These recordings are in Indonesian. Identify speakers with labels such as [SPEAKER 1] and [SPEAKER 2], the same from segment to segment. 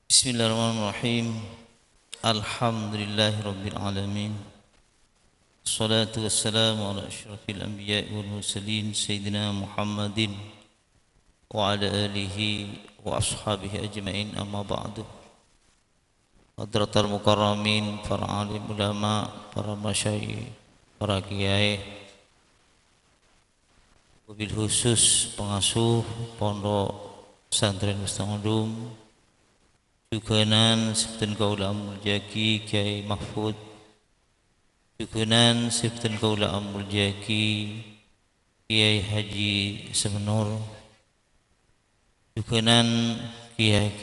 [SPEAKER 1] Bismillahirrahmanirrahim. Alhamdulillahirabbil alamin. Wassalatu wassalamu ala asyrafil anbiya'i wal mursalin sayyidina Muhammadin wa ala alihi wa ashabihi ajma'in, amma ba'du. Hadratul mukarramin, para alim ulama, para masyayikh, para kiai, wabil khusus pengasuh pondok pesantren Mustaqim, Juganan Siften Kaula Amul Jaki Kiai Mahfud, Juganan Siften Kaula Amul Jaki Kiai Haji Semenur, Juganan Kiai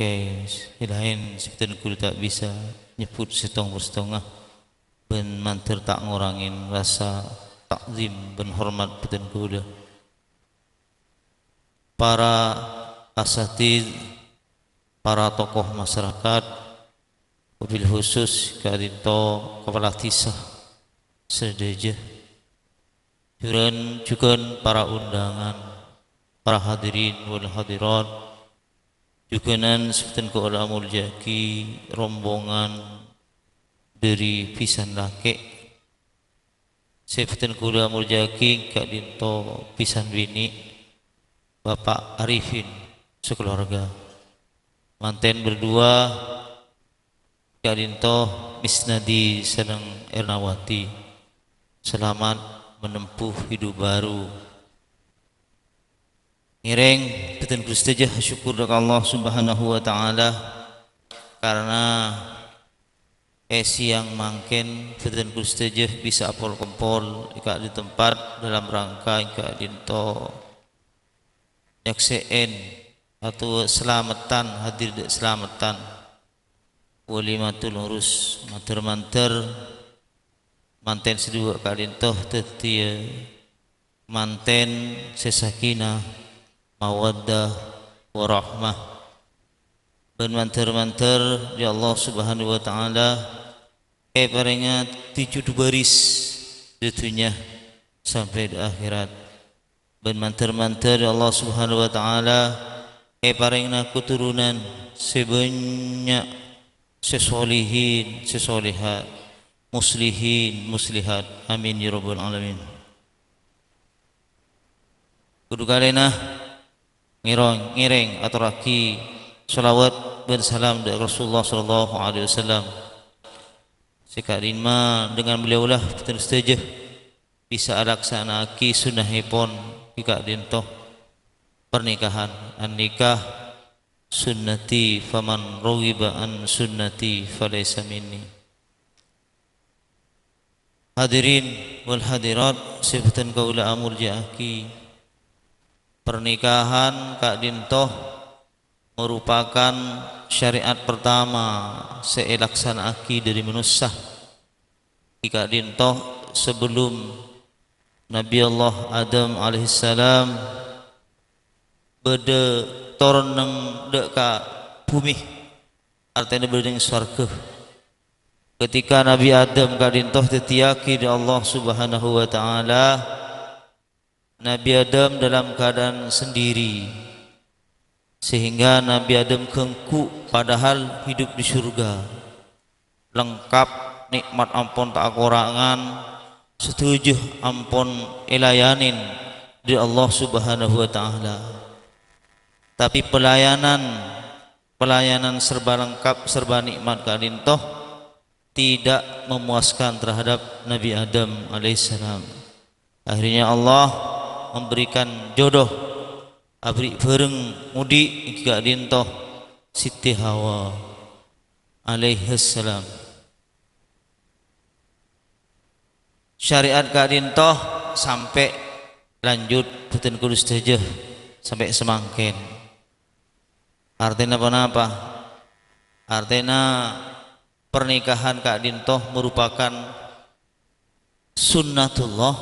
[SPEAKER 1] lain Siften Kula tak bisa nyebut setong bersetengah ben mantir tak ngurangin rasa takzim ben hormat beten kula. Para asatid, para tokoh masyarakat, wabil khusus kadinto kepala tisah sedeja, juga para undangan, para hadirin wal hadirat, juga Siften Kaula Amul Jaki, rombongan dari pisan laki Siften Kaula Amul Jaki kadinto pisan bini Bapak Arifin sekeluarga, manten berdua Kadinto Misnadi Seneng Ernawati, selamat menempuh hidup baru. Ngiring beten Gusti syukur kepada Allah Subhanahu wa taala karena siang mangken beten Gusti bisa apol kempol ika di tempat dalam rangka ika dinto nyakseen atau selamatan, hadir di selamatan walimatul urus manter manten sedua kadintoh tetia manten sesakina mawaddah warahmah ben manter ya Allah Subhanahu wa taala paringat 7 baris dunia sampai di akhirat. Ben manter ya Allah Subhanahu wa taala paringna keturunan sebanyak sesolihin sesolihat, muslihin muslihat, amin ya rabbal alamin. Kudu kalena ngiring aturaki sholawat dan salam dari Rasulullah sallallahu alaihi wasallam. Sekadin ma dengan beliaulah kita setuju bisa laksanaki sunnahipun jika dintoh pernikahan. An-nikah sunnati faman raghiba an sunnati falaysa minni. Hadirin wal hadirat Siften Kaula Amul Jaki, pernikahan Kak Dintoh merupakan syariat pertama seelaksanaki dari manusia. Kak Dintoh sebelum Nabi Allah Adam alaihissalam beda turun nang deka bumi, artinya beda nang swarga. Ketika Nabi Adam kadintoh tetiaki di Allah Subhanahu wa taala, Nabi Adam dalam keadaan sendiri, sehingga Nabi Adam kengku padahal hidup di surga, lengkap nikmat ampun tak kurangan, setuju ampun elayanin di Allah Subhanahu wa taala. Tapi pelayanan serba lengkap, serba nikmat kadintoh tidak memuaskan terhadap Nabi Adam alaihissalam. Akhirnya Allah memberikan jodoh abri bareng mudi kadintoh Siti Hawa alaihissalam. Syariat kadintoh sampai lanjut beten kudus saja sampai semangken. Artinya apa? Artinya pernikahan kadintoh merupakan sunnatullah,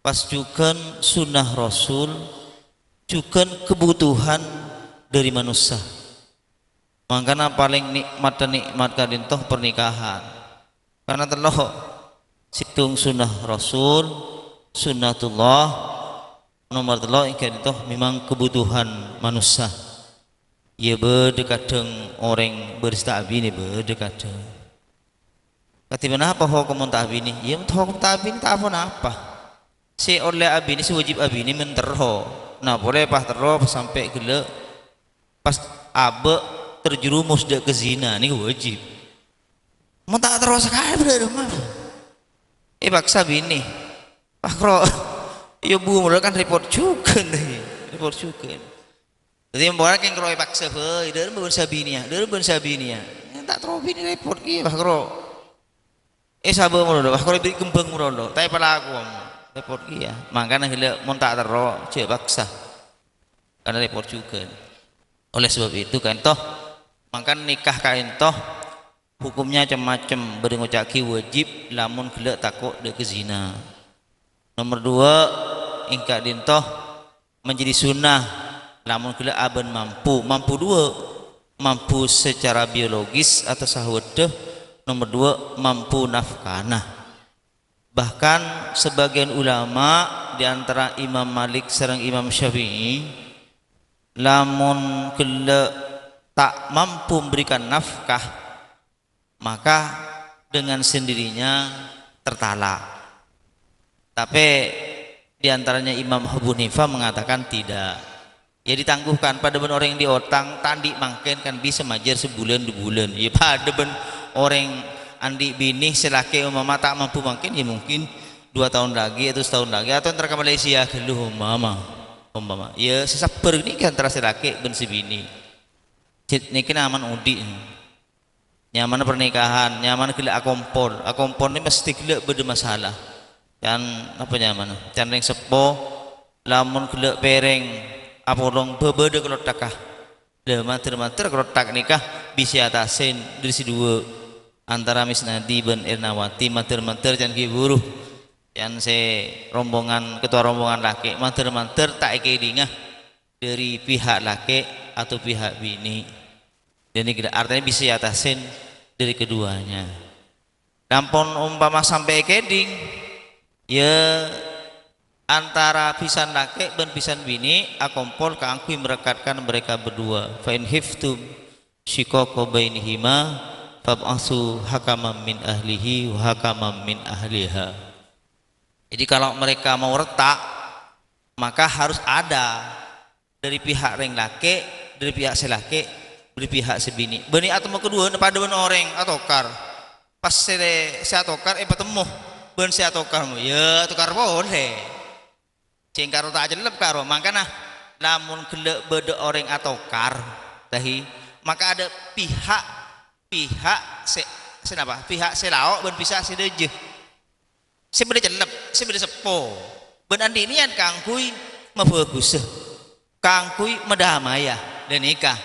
[SPEAKER 1] pas juga sunnah Rasul, juga kebutuhan dari manusia. Makanya paling nikmat kadintoh pernikahan, karena telah situng sunnah Rasul, sunnatullah nomor telo ikan itu memang kebutuhan manusia. ia berdekadeng orang berista bini berdekadeng ketimbang apa hukum tak bini ia hukum tak bini tak apa si oleh abini si wajib abini menterho nah boleh pas terho sampai gila pas abe terjerumus dek ke zina ini wajib mau tak terho sekali berada mah paksa bini pak kro iya bu mereka kan report juga nih report juga jadi membawa yang kroy paksa he dari ben sabinia tak terho bini report iya pak kro sabar murodo pak kro beri kembang murodo tapi pada aku report iya makanya gila mau tak terho cek paksa karena report juga oleh sebab itu kan toh makanya nikah kain toh hukumnya macam-macam berengucaki wajib lamun gelak takut dek ke zina nomor 2 ingkak dintoh menjadi sunnah lamun gelak aben mampu dua mampu secara biologis atau sahwadah nomor 2 mampu nafkanah bahkan sebagian ulama diantara Imam Malik serang Imam Syafi'i lamun gelak tak mampu memberikan nafkah maka dengan sendirinya tertalak tapi diantaranya Imam Abu Hanifah mengatakan tidak ya ditangguhkan pada ben orang yang diotang tandi mangken kan bisa majer sebulan 2 bulan ya pada ben orang andi bini selaki umama tak mampu mungkin ya mungkin 2 tahun lagi atau setahun lagi atau antara ke Malaysia keluh umama ya sesabar ini kan antara selaki ben si bini ini kena aman udi nyaman pernikahan nyaman gila akompor ini mesti gila bermasalah kan apa nyaman can ring sepo lamun gila pereng apolong bebede kalau takah le mater kalau tak nikah bisa atasin dari si dua antara Misnadi ben Ernawati mater can kiburuh yang rombongan ketua rombongan laki mater tak dingah dari pihak laki atau pihak bini dan ini artinya bisa atasin dari keduanya nampun umpama sampai keding ya antara pisan laki dan pisan bini akompol keangkui merekatkan mereka berdua fa in hiftum shiqaqa bainihima fab'asu hakaman min ahlihi wa hakaman min ahliha jadi kalau mereka mau retak maka harus ada dari pihak ring laki dari pihak selaki dari pihak sebini bani atau kedua pada ben orang atokar pas si atokar petemu ben si atokar ya atokar boleh cengkar tak jelep karo makanya lamun gelek beda orang atokar tahi maka ada pihak senapa pihak selao ben pihak sedeje sebeda jelep sebeda sepo ben andi nian kangkui mabagus kangkui medamaya dan nikah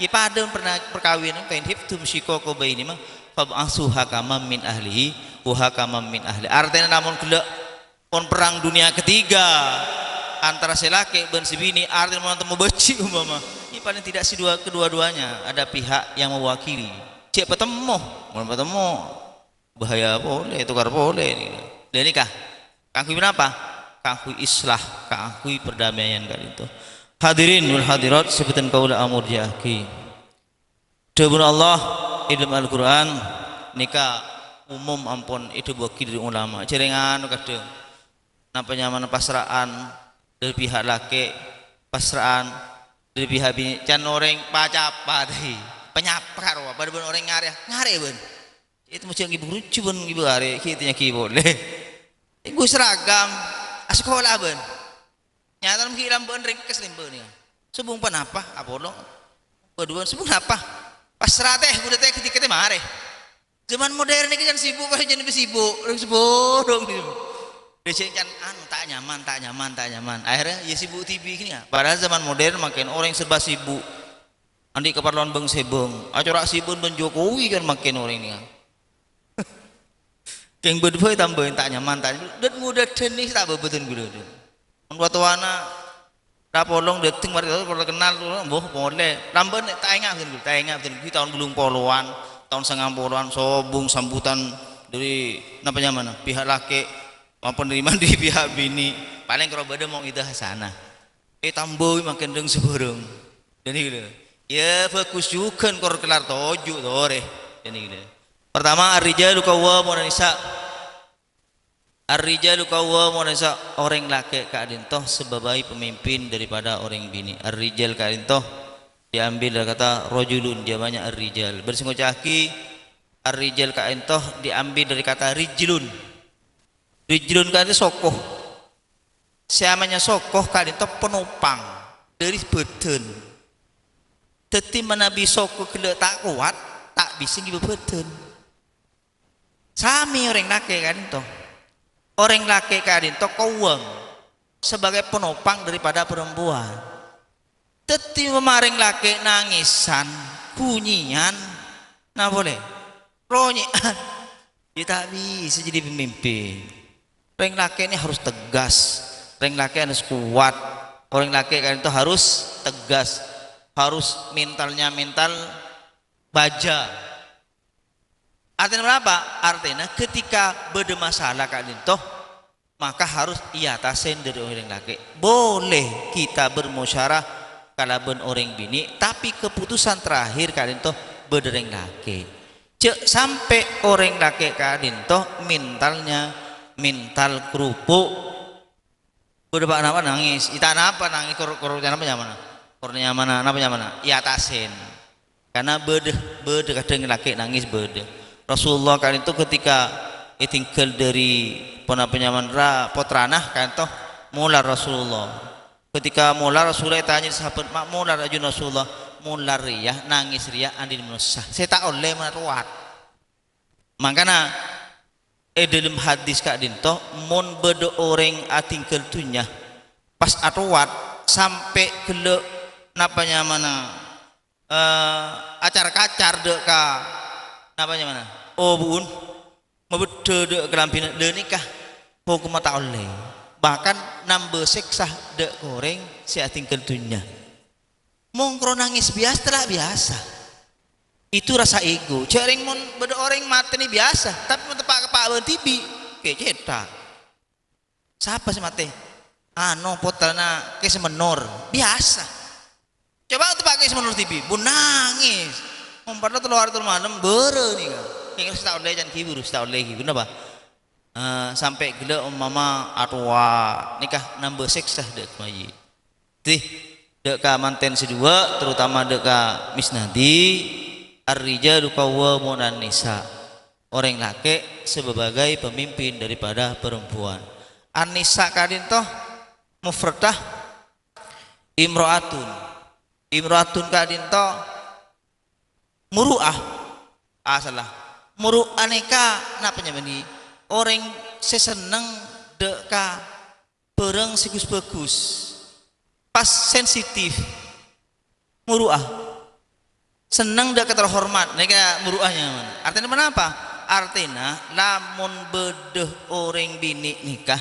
[SPEAKER 1] pada pernah perkawinan fa in hiftum shiqaqa bainihima fab'asu hakaman min ahlihi wa hakaman min ahli artinya namun gelek pon perang dunia ketiga antara selaki dan si bini artinya mau beci umpama ini paling tidak si kedua-duanya ada pihak yang mewakili cek petemu bahaya boleh tukar boleh dan nikah kangkui apa kangkui islah kangkui perdamaian kali itu hadirin wal hadirat sebutan kaula amur jaki dawuh Allah dalam Al-Qur'an nikah umum ampun itu wakil dari ulama cerengan kadang napa nyaman pasraan dari pihak laki pasraan dari pihak bini can orang pacapa tadi penyapar wah pada ben orang ngare ben itu mesti ibu lucu ben ibu are kitanya ki boleh ibu seragam sekolah ben nyata menghilang ben ringkes limbe nih sebung apa apolong kedua sebung apa pasrah teh udah teh ketika teh mare zaman modern ini kan sibuk kan jadi sibuk dong dicek kan tak nyaman akhirnya ya sibuk TV gini ya padahal zaman modern makin orang serba sibuk andi keperluan bang sebeng acara sibuk ben Jokowi kan makin orang ini yang berdua tambahin tak nyaman dan mudah tenis tak bebetin gue deh waktu wana rapolong deting mari kalau kenal boh boleh lamban tak ingat kita tahun belum poluan tahun setengah poluan sobung sambutan dari namanya mana pihak laki maupun dari mana di pihak bini paling kalau beda mau itu sana tambah makin deng seborong dan gitu Ya fokus juga kor kelar toju tore. Ini gitu. Pertama ar-rijalu qawwamun 'alan nisa. Ar-rijalu qawwamun 'alan nisa, orang laki kadin toh sebagai pemimpin daripada orang bini. Ar-rijal kadin toh diambil dari kata rajulun, dia banyak ar-rijal. Bersinggung caki ar-rijal kadin toh diambil dari kata rijlun. Rijlun kadin sokoh. Siamanya sokoh kadin toh penopang dari badan. Teti menabi sokoh kele tak kuat, tak bisa ngibu badan. Sami orang laki kadin toh. Orang laki kadin toh kawang sebagai penopang daripada perempuan. Teti memaring laki nangisan, kunyian, nah boleh, ronyian, dia tak bisa jadi pemimpin. Orang laki ini harus tegas, orang laki harus kuat, orang laki kan itu harus tegas, harus mentalnya mental baja. Artinya berapa? Artinya ketika bermasalah kan itu, maka harus iatasin dari orang laki. Boleh kita bermusyawarah kalaban orang bini, tapi keputusan terakhir kalian toh berdering laki. Cek sampai orang laki kalian toh mentalnya mental kerupuk berdebat apa nangis, ita apa nangis korupnya apa mana? Korupnya mana? Apa mana? Iatasin. Karena berde kadang laki nangis berde. Rasulullah kalian toh ketika tinggal dari penyaman potranah kalian toh mulai Rasulullah. Ketika mular Rasulullah tanya sahabat, mak mular ajun Rasulullah, mular riyah nangis riyah andin menusah. Saya tak oleh menaruat. Makanya dalam hadis kak dinto, mon bede orang atingkel tunya pas atuat sampai kele napanya mana acar kacar dek ka napanya mana? Oh bun, mebede dek kelampin dek nikah, hukum tak oleh. Bahkan nambah seksa dek goreng si tinggal dunia mongkro nangis biasa telah biasa itu rasa ego cering mon beda orang mati ini biasa tapi mau tepak kepak bertibi kayak cetak siapa sih mati ano potelna kayak semenor biasa coba tepak kayak semenor tibi bu nangis memperlah telur malam bere nih kan kayak setahun lagi jangan kibur setahun lagi kenapa sampai gila mama arwah nikah nambah seksa dek mayi tih dek ka manten sedua terutama dek ka misnadi ar-rijalu qawwamun 'alan nisa, orang laki sebagai pemimpin daripada perempuan. An-nisa kadin toh mufradah imro'atun, imro'atun kadin toh muru'ah salah muru'ah nikah napanya bani orang seseneng deka bareng sigus bagus pas sensitif muruah seneng deka terhormat neka muruahnya mana artinya kenapa artinya lamun bedeh orang bini nikah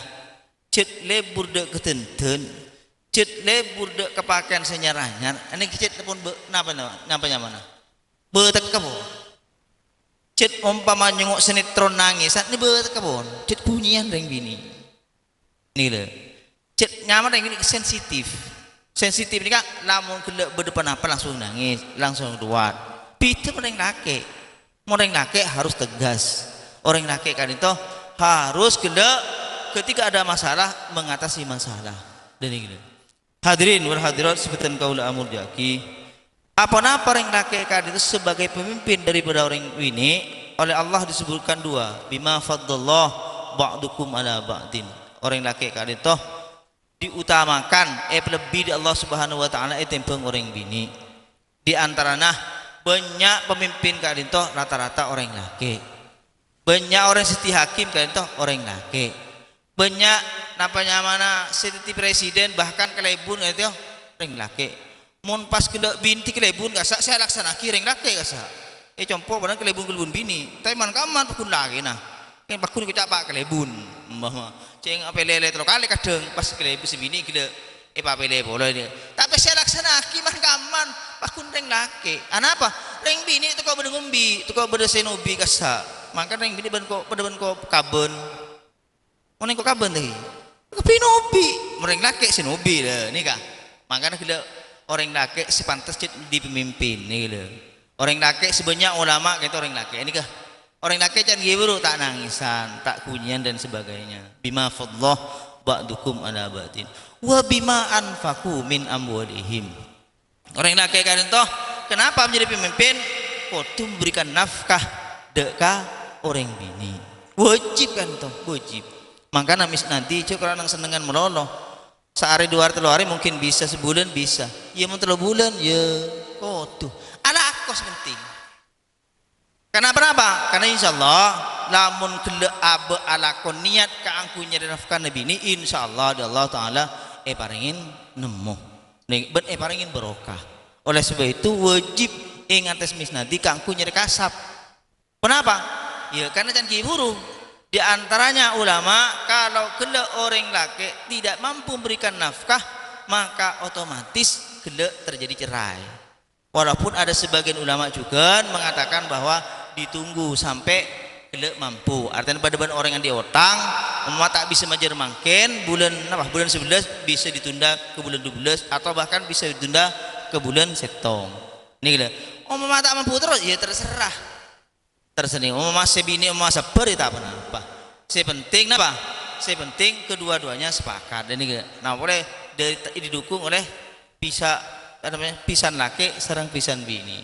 [SPEAKER 1] cet lebur dek ketenten cet lebur dek kepakean senyaranya ini cet pun napanya mana betek kebo cet umpama nyengok sinetron nangis saat ini berkebun cet bunyian ring bini ini le cet nyaman ring bini sensitif ini kak lamun kelak berdepan apa langsung nangis langsung duat itu orang laki harus tegas orang laki kan itu harus kelak ketika ada masalah mengatasi masalah dan ini hadirin wal hadirat sebutan kaula amul jaki apa-apa orang laki itu sebagai pemimpin daripada orang ini oleh Allah disebutkan dua bima faddallah ba'dukum ala ba'din orang laki itu diutamakan lebih di Allah subhanahu wa ta'ala tembang orang bini di antaranya banyak pemimpin itu rata-rata orang laki banyak orang siti hakim itu orang laki banyak napanya mana siti presiden bahkan kelebun itu orang laki mun pas kedak binti kelebun gak saya laksana kiring laki gak sa compo benar kelebun bini tapi man kaman pakun lagi nah yang pakun kita pak kelebun mama ceng apa lele terus kali kadang pas kelebun si bini kita apa lele boleh dia tapi saya laksana kiman kaman pakun reng laki apa reng bini itu kau berdengumbi itu kau berdesenobi gasa maka reng bini ben kau kabun mana kau kabun tadi kepinobi mereng laki senobi lah nikah makanya kita orang laki sepantas di pemimpin nih gitu. Orang laki sebanyak ulama gitu orang laki ini kah orang laki can giburu tak nangisan tak kunyian dan sebagainya bima fadlah ba'dukum ala ba'din wa bima anfaqu min amwalihim. Orang laki kan toh kenapa menjadi pemimpin kudu memberikan nafkah deka orang bini wajib kan toh wajib. Makanya nanti cek orang senengan meloloh sehari dua hari telur hari mungkin bisa sebulan bisa ya mau telur bulan ya kudu ala akos penting. Kenapa? Karena insyaallah lamun kele abe alakon niat kaangku nyari nafkah nabi ini insyaallah Allah taala paringin nemu ben paringin barokah. Oleh sebab itu wajib ingates mis nanti kaangku nyari kasab. Kenapa? Ya karena can kiburu. Di antaranya ulama kalau kele orang laki tidak mampu memberikan nafkah maka otomatis kele terjadi cerai. Walaupun ada sebagian ulama juga mengatakan bahwa ditunggu sampai kele mampu. Artinya pada orang yang diotang tak bisa majer mangken bulan 11 bisa ditunda ke bulan 12 atau bahkan bisa ditunda ke bulan setong. Ini kele. Tak mampu terus ya terserah. Tersening masih bini masa beri tak apa sepenting apa sepenting kedua-duanya sepakat dan ini nah boleh didukung oleh pisan laki serang pisan bini.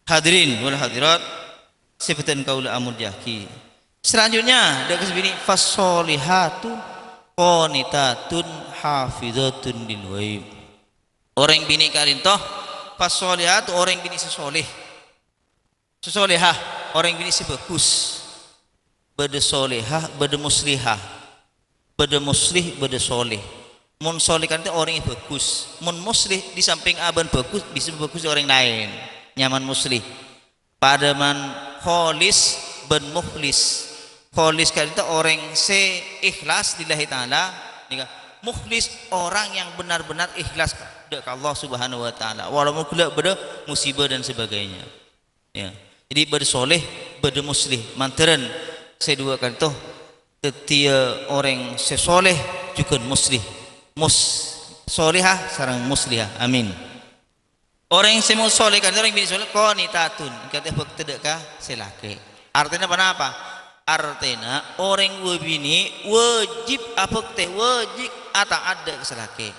[SPEAKER 1] Hadirin wal hadirat sebutan kaula amud yaki selanjutnya ada kesebini fasolihatun qanitatun hafizatun lil ghaib. Orang bini kalintoh fasolihat orang bini sesolehah orang bini sebagus bade solehah bade muslihah bade muslih bade soleh mun soleh kan itu orang yang bagus mun muslih di samping aban bagus bisa bagus orang lain nyaman muslih pada man kholis ben mukhlis kholis kan itu orang se ikhlas lillahi ta'ala mukhlis orang yang benar-benar ikhlas kepada Allah subhanahu wa ta'ala walaupun kula beda musibah dan sebagainya ya. Jadi bersoleh bermuslih mantaran saya dua kan toh setiap orang sesoleh juga muslih solehah sarang muslihah amin. Orang yang semu soleh kan orang bini soleh qanitatun kata bak tedekah selake artinya apa artinya orang bini wajib apa teh wajib atau ada selake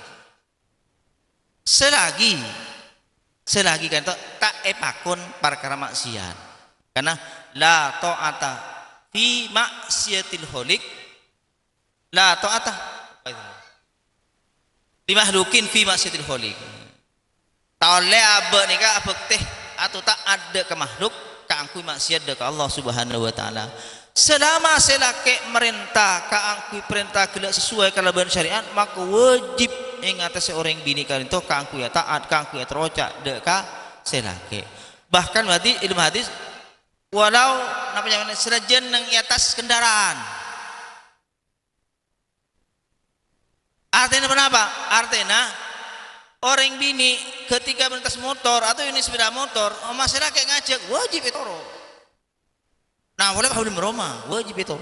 [SPEAKER 1] selagi kan tak epakun perkara maksiat karena la ta'ata fi maksiatil khaliq la ta'ata di makhlukin fi maksiatil khaliq taole abe nika abek teh atau tak ada ke makhluk kaangkui maksiat ke Allah subhanahu wa ta'ala selama selake merintah kaangkui perintah gelak sesuai kalaban syariat maka wajib ingat seorang bini kalian itu kangku ya taat kangku ya terocak deka selake bahkan berarti ilmu hadis walau namanya serajan nang atas kendaraan artinya kenapa artinya orang bini ketika melintas motor atau ini sepeda motor masalah kayak ngajak wajib itu nah boleh bahwa meroma wajib itu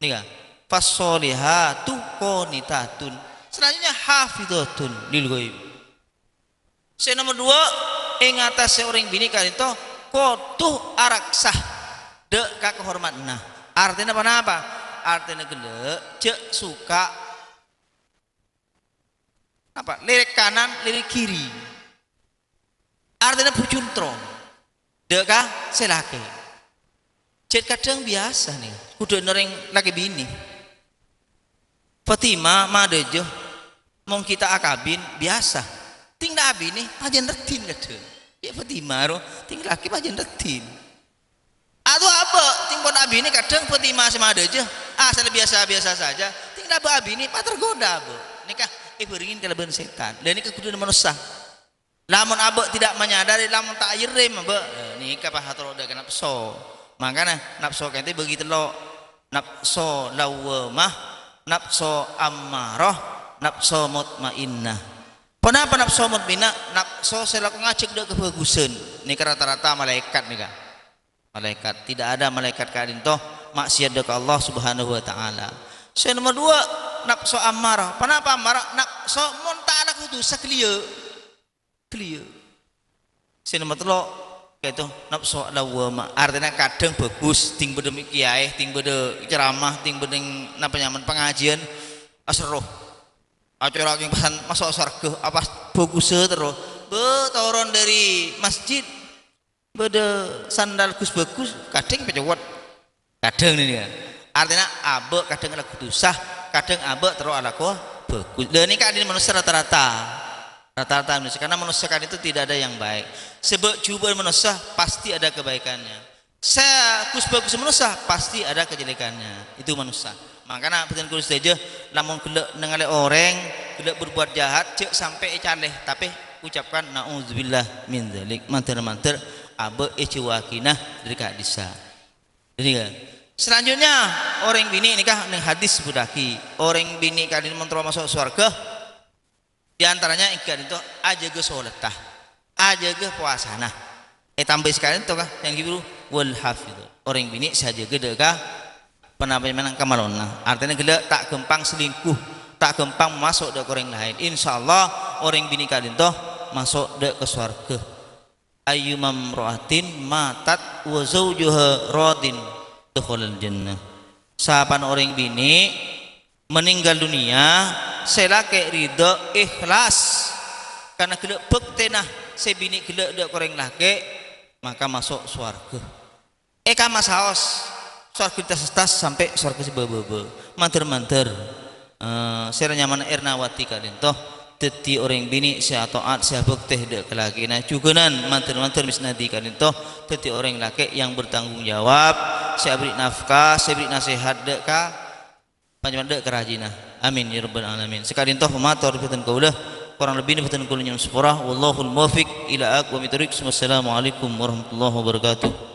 [SPEAKER 1] nih kan fasolihatu qanitatun selanjutnya hafizatun lil ghaib. Saya nomor 2 ing atas seorang bini kali itu kudu araksah de ka kehormatna. Artinya apa? Artinya gede cek suka apa? Lirik kanan, lirik kiri. Artinya pucuntrong. De ka selake. Cek kadang biasa nih. Kudu nereng laki bini. Fatima madejo mau kita akabin biasa tinggal abi nih pajen retin gitu ya Fatimah roh tinggal laki pajen retin atau apa tinggal abi ini kadang Fatimah sama ada aja asal biasa saja tinggal abi ini pak tergoda bu nikah beringin kelebihan setan dan ini kekuduan manusia lamun abe tidak menyadari lamun tak ayirem abe nikah pak hatroda ke nafsu makanya nafsu kan itu begitu lo nafsu lawamah nafsu ammarah nafsu mutmainnah. Kenapa nafsu mutmainnah? Nafsu selaku ngacek dah kebagusan. Ini rata-rata malaikat nih kan. Malaikat tidak ada malaikat kadin toh maksiat ke Allah Subhanahu wa taala. Nomor 2 nafsu ammarah. Kenapa ammarah? Nafsu mun tak anak itu saklieu. clear. Sing nomor 3 kayak itu nafsu lawama artinya kadang bagus ting bede kiai ting bede ceramah ting bede napa nyaman pengajian asroh acara yang pesan masuk surga apa bagus terus betoron dari masjid bede sandal gus bagus kadang pecewat kadang ini ya artinya abe kadang ada kutusah kadang abe terus ada kok bagus dan ini kan manusia rata-rata manusia karena manusia kan itu tidak ada yang baik sebab coba manusia pasti ada kebaikannya saya kus bagus manusia pasti ada kejelekannya itu manusia makanya betul kurus saja namun gelak nengalek orang gelak berbuat jahat cek sampai caleh tapi ucapkan naudzubillah min dzalik mantar abe eciwakinah dari kadisa jadi kan selanjutnya orang bini nikah ning hadis budaki orang bini kadin mentro masuk surga di antaranya ikan itu aja ke sholatah aja ke puasana tambah sekali itu kah yang diburu wal hafidh orang bini saja gede kah penampilan kamalona artinya gede tak gampang selingkuh tak gampang masuk ke orang lain insyaallah orang bini kadin itu masuk ke surga ayyumam roatin matat wa zawjuha radin dukhulul jannah sahapan orang bini meninggal dunia selake ridho ikhlas karena gelek bektenah sebini gelek dak koreng lake maka masuk swarga mas haos swarga tas sampai swarga sebebe manter sera nyaman Ernawati kadin toh dadi orang bini sia taat sia bekteh dak laki nah jugenan manter misnadi kadin toh dadi orang laki yang bertanggung jawab sia beri nafkah sia beri nasihat dak ka panjang kerajina amin ya rabbal alamin sekali toh pematur fitan kaulah kurang lebih fitan kaulnya sepurah wallahul muwaffiq ila aqwamit thoriq. Wassalamualaikum warahmatullahi wabarakatuh.